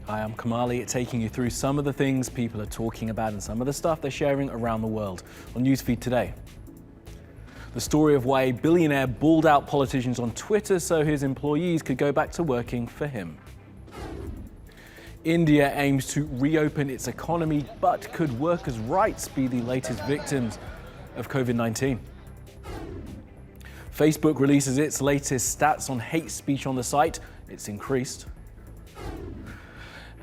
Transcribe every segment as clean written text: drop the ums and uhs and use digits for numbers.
Hi, I'm Kamali, taking you through some of the things people are talking about and some of the stuff they're sharing around the world on Newsfeed today. The story of why a billionaire bawled out politicians on Twitter so his employees could go back to working for him. India aims to reopen its economy, but could workers' rights be the latest victims of COVID-19? Facebook releases its latest stats on hate speech on the site. It's increased.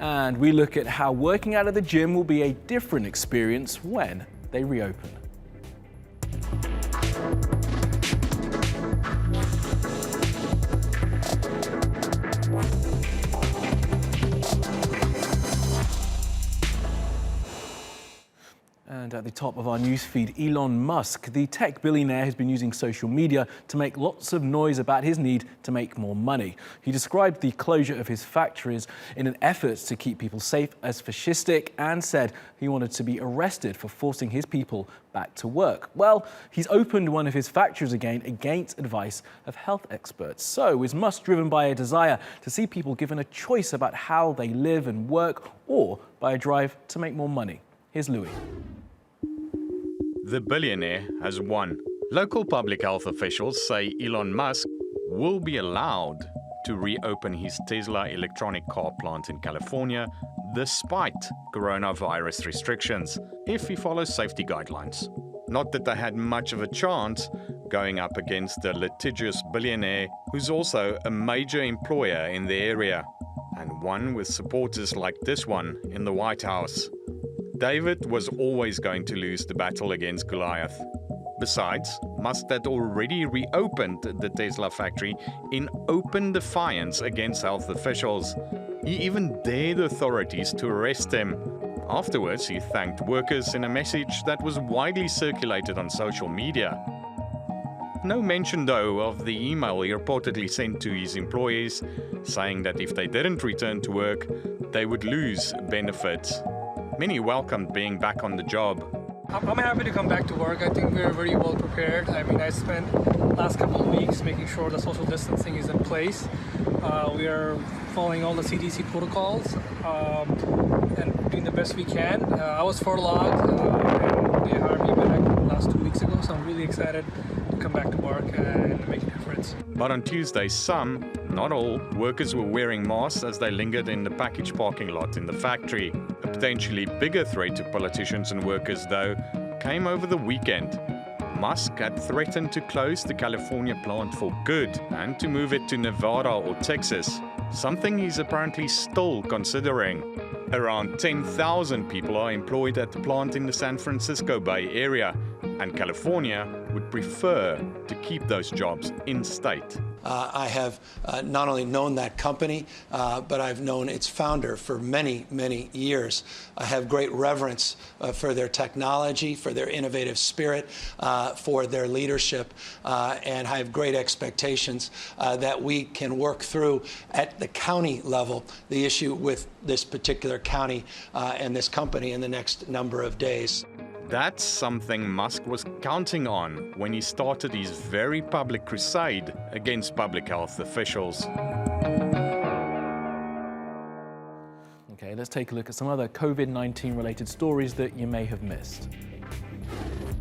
And we look at how working out of the gym will be a different experience when they reopen. And at the top of our newsfeed, Elon Musk, the tech billionaire, has been using social media to make lots of noise about his need to make more money. He described the closure of his factories in an effort to keep people safe as fascistic and said he wanted to be arrested for forcing his people back to work. Well, he's opened one of his factories again against advice of health experts. So is Musk driven by a desire to see people given a choice about how they live and work, or by a drive to make more money? Here's Louis. The billionaire has won. Local public health officials say Elon Musk will be allowed to reopen his Tesla electronic car plant in California despite coronavirus restrictions, if he follows safety guidelines. Not that they had much of a chance going up against the litigious billionaire who's also a major employer in the area, and one with supporters like this one in the White House. David was always going to lose the battle against Goliath. Besides, Musk had already reopened the Tesla factory in open defiance against health officials. He even dared authorities to arrest him. Afterwards, he thanked workers in a message that was widely circulated on social media. No mention, though, of the email he reportedly sent to his employees, saying that if they didn't return to work, they would lose benefits. Many welcomed being back on the job. I'm happy to come back to work. I think we're very well prepared. I mean, I spent the last couple of weeks making sure the social distancing is in place. We are following all the CDC protocols and doing the best we can. I was furloughed and they hired me back last 2 weeks ago, so I'm really excited to come back to work and make a difference. But on Tuesday, some, not all, workers were wearing masks as they lingered in the package parking lot in the factory. A potentially bigger threat to politicians and workers, though, came over the weekend. Musk had threatened to close the California plant for good and to move it to Nevada or Texas, something he's apparently still considering. Around 10,000 people are employed at the plant in the San Francisco Bay Area, and California would prefer to keep those jobs in-state. I have not only known that company, but I've known its founder for many, many years. I have great reverence for their technology, for their innovative spirit, for their leadership, and I have great expectations that we can work through at the county level the issue with this particular county and this company in the next number of days. That's something Musk was counting on when he started his very public crusade against public health officials. Okay, let's take a look at some other COVID-19 related stories that you may have missed.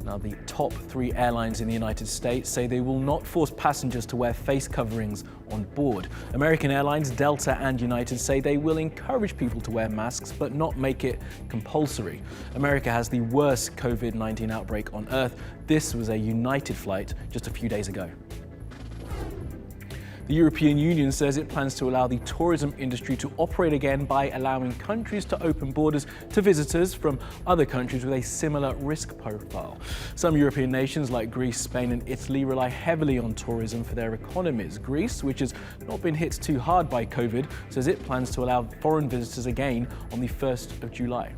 Now, the top 3 airlines in the United States say they will not force passengers to wear face coverings on board. American Airlines, Delta and United say they will encourage people to wear masks but not make it compulsory. America has the worst COVID-19 outbreak on Earth. This was a United flight just a few days ago. The European Union says it plans to allow the tourism industry to operate again by allowing countries to open borders to visitors from other countries with a similar risk profile. Some European nations like Greece, Spain and Italy rely heavily on tourism for their economies. Greece, which has not been hit too hard by COVID, says it plans to allow foreign visitors again on the 1st of July.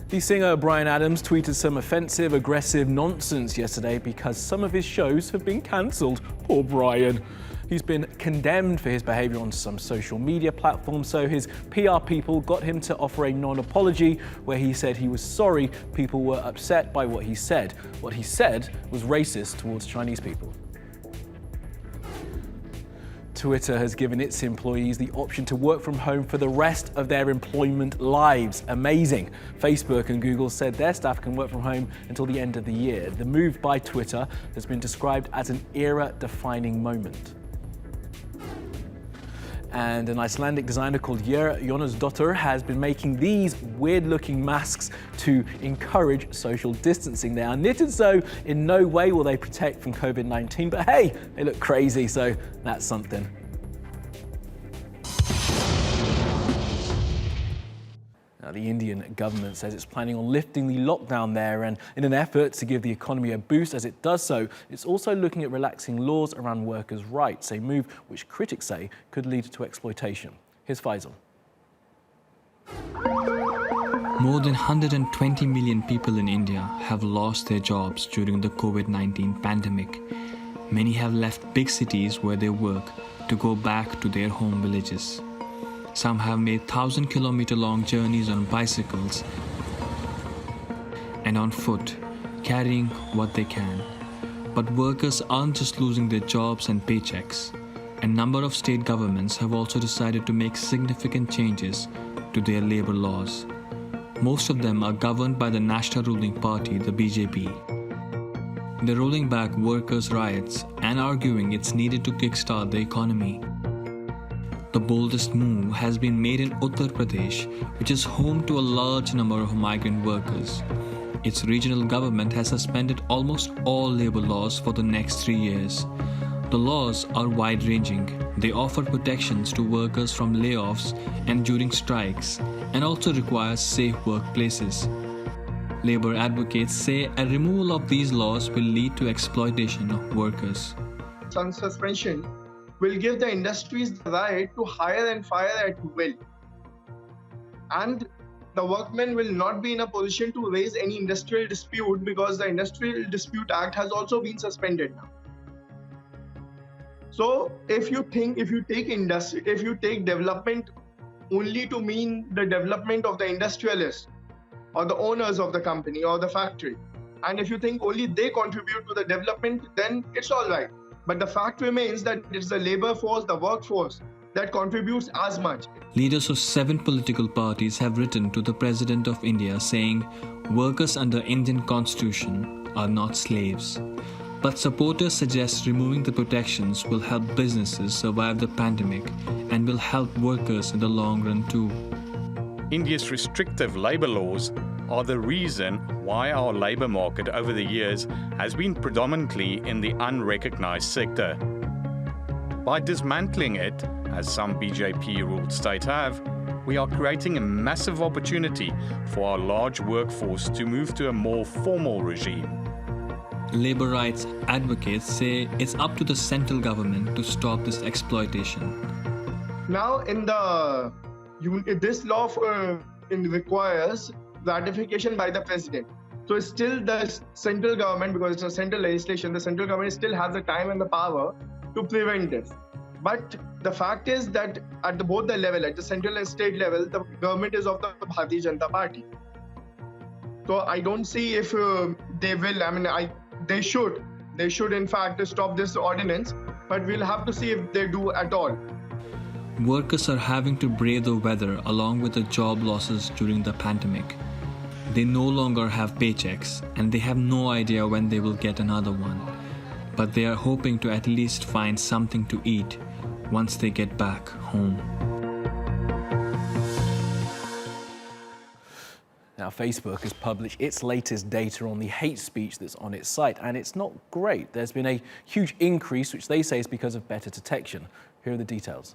The singer Bryan Adams tweeted some offensive, aggressive nonsense yesterday because some of his shows have been cancelled. Poor Bryan. He's been condemned for his behaviour on some social media platforms, so his PR people got him to offer a non-apology where he said he was sorry people were upset by what he said. What he said was racist towards Chinese people. Twitter has given its employees the option to work from home for the rest of their employment lives. Amazing. Facebook and Google said their staff can work from home until the end of the year. The move by Twitter has been described as an era-defining moment. And an Icelandic designer called Jónsdóttir has been making these weird-looking masks to encourage social distancing. They are knitted so in no way will they protect from COVID-19, but hey, they look crazy, so that's something. Now, the Indian government says it's planning on lifting the lockdown there, and in an effort to give the economy a boost as it does so, it's also looking at relaxing laws around workers' rights, a move which critics say could lead to exploitation. Here's Faisal. More than 120 million people in India have lost their jobs during the COVID-19 pandemic. Many have left big cities where they work to go back to their home villages. Some have made 1,000-kilometer-long journeys on bicycles and on foot, carrying what they can. But workers aren't just losing their jobs and paychecks. A number of state governments have also decided to make significant changes to their labor laws. Most of them are governed by the national ruling party, the BJP. They're rolling back workers' riots and arguing it's needed to kickstart the economy. The boldest move has been made in Uttar Pradesh, which is home to a large number of migrant workers. Its regional government has suspended almost all labor laws for the next 3 years. The laws are wide-ranging. They offer protections to workers from layoffs and during strikes, and also require safe workplaces. Labor advocates say a removal of these laws will lead to exploitation of workers. Some suspension will give the industries the right to hire and fire at will. And the workmen will not be in a position to raise any industrial dispute because the Industrial Dispute Act has also been suspended now. So if you take development only to mean the development of the industrialists or the owners of the company or the factory, and if you think only they contribute to the development, then it's all right. But the fact remains that it's the labor force, the workforce, that contributes as much. Leaders of 7 political parties have written to the President of India saying workers under Indian Constitution are not slaves. But supporters suggest removing the protections will help businesses survive the pandemic and will help workers in the long run too. India's restrictive labor laws are the reason why our labor market over the years has been predominantly in the unrecognized sector. By dismantling it, as some BJP-ruled states have, we are creating a massive opportunity for our large workforce to move to a more formal regime. Labor rights advocates say it's up to the central government to stop this exploitation. Now, this law requires ratification by the president. So it's still the central government, because it's a central legislation, the central government still has the time and the power to prevent this. But the fact is that at both the level, at the central and state level, the government is of the Bharatiya Janata Party. So I don't see if they will, they should in fact stop this ordinance, but we'll have to see if they do at all. Workers are having to brave the weather along with the job losses during the pandemic. They no longer have paychecks and they have no idea when they will get another one. But they are hoping to at least find something to eat once they get back home. Now, Facebook has published its latest data on the hate speech that's on its site, and it's not great. There's been a huge increase, which they say is because of better detection. Here are the details.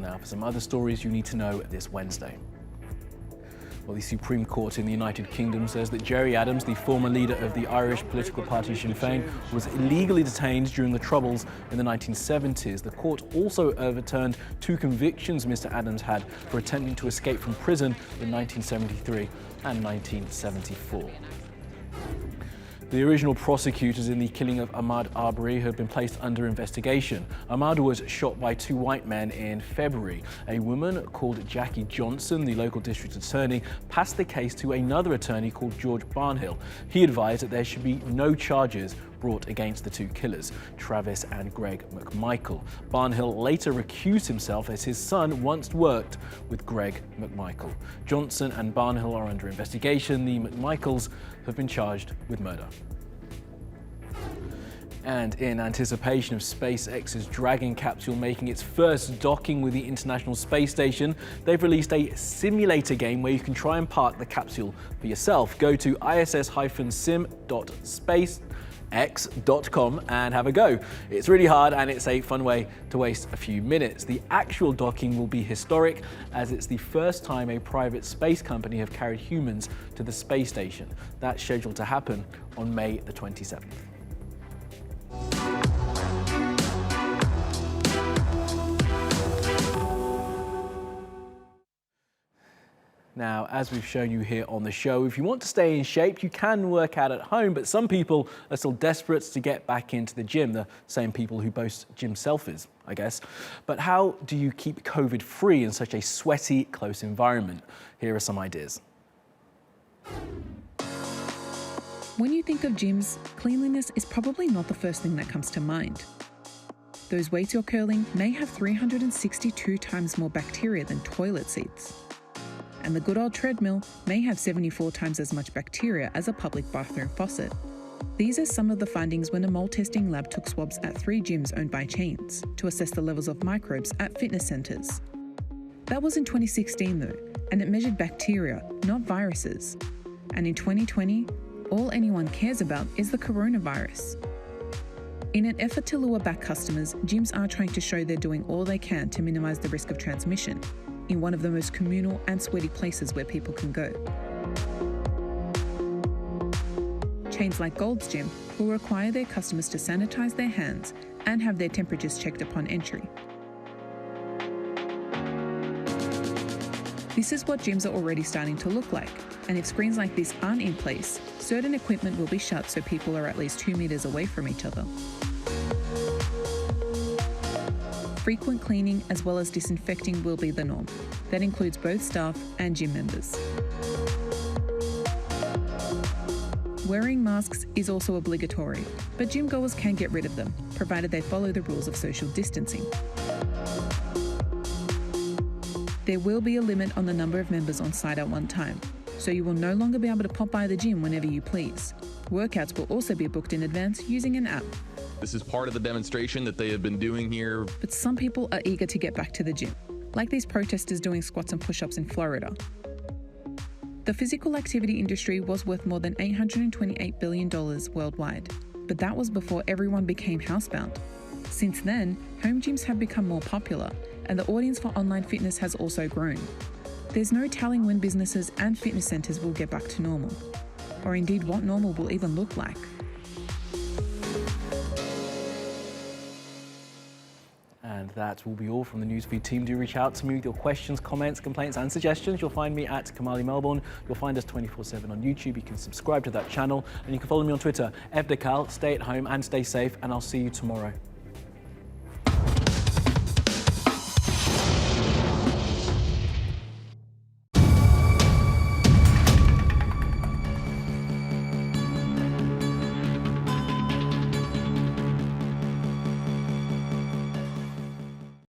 Now for some other stories you need to know this Wednesday. Well, the Supreme Court in the United Kingdom says that Gerry Adams, the former leader of the Irish political party Sinn Féin, was illegally detained during the Troubles in the 1970s. The court also overturned 2 convictions Mr. Adams had for attempting to escape from prison in 1973 and 1974. The original prosecutors in the killing of Ahmaud Arbery have been placed under investigation. Ahmaud was shot by 2 white men in February. A woman called Jackie Johnson, the local district attorney, passed the case to another attorney called George Barnhill. He advised that there should be no charges brought against the 2 killers, Travis and Greg McMichael. Barnhill later recused himself as his son once worked with Greg McMichael. Johnson and Barnhill are under investigation. The McMichaels have been charged with murder. And in anticipation of SpaceX's Dragon capsule making its first docking with the International Space Station, they've released a simulator game where you can try and park the capsule for yourself. Go to iss-sim.spacex.com and have a go. It's really hard and it's a fun way to waste a few minutes. The actual docking will be historic, as it's the first time a private space company have carried humans to the space station. That's scheduled to happen on May the 27th. Now, as we've shown you here on the show, if you want to stay in shape, you can work out at home, but some people are still desperate to get back into the gym, the same people who boast gym selfies, I guess. But how do you keep COVID-free in such a sweaty, close environment? Here are some ideas. When you think of gyms, cleanliness is probably not the first thing that comes to mind. Those weights you're curling may have 362 times more bacteria than toilet seats. And the good old treadmill may have 74 times as much bacteria as a public bathroom faucet. These are some of the findings when a mold testing lab took swabs at 3 gyms owned by chains to assess the levels of microbes at fitness centres. That was in 2016 though, and it measured bacteria, not viruses. And in 2020, all anyone cares about is the coronavirus. In an effort to lure back customers, gyms are trying to show they're doing all they can to minimise the risk of transmission in one of the most communal and sweaty places where people can go. Chains like Gold's Gym will require their customers to sanitise their hands and have their temperatures checked upon entry. This is what gyms are already starting to look like, and if screens like this aren't in place, certain equipment will be shut so people are at least 2 metres away from each other. Frequent cleaning as well as disinfecting will be the norm. That includes both staff and gym members. Wearing masks is also obligatory, but gym goers can get rid of them, provided they follow the rules of social distancing. There will be a limit on the number of members on site at one time, so you will no longer be able to pop by the gym whenever you please. Workouts will also be booked in advance using an app. This is part of the demonstration that they have been doing here. But some people are eager to get back to the gym, like these protesters doing squats and push-ups in Florida. The physical activity industry was worth more than $828 billion worldwide, but that was before everyone became housebound. Since then, home gyms have become more popular, and the audience for online fitness has also grown. There's no telling when businesses and fitness centres will get back to normal, or indeed what normal will even look like. And that will be all from the Newsfeed team. Do reach out to me with your questions, comments, complaints and suggestions. You'll find me at Kamali Melbourne. You'll find us 24/7 on YouTube. You can subscribe to that channel and you can follow me on Twitter, @FDekal. Stay at home and stay safe, and I'll see you tomorrow.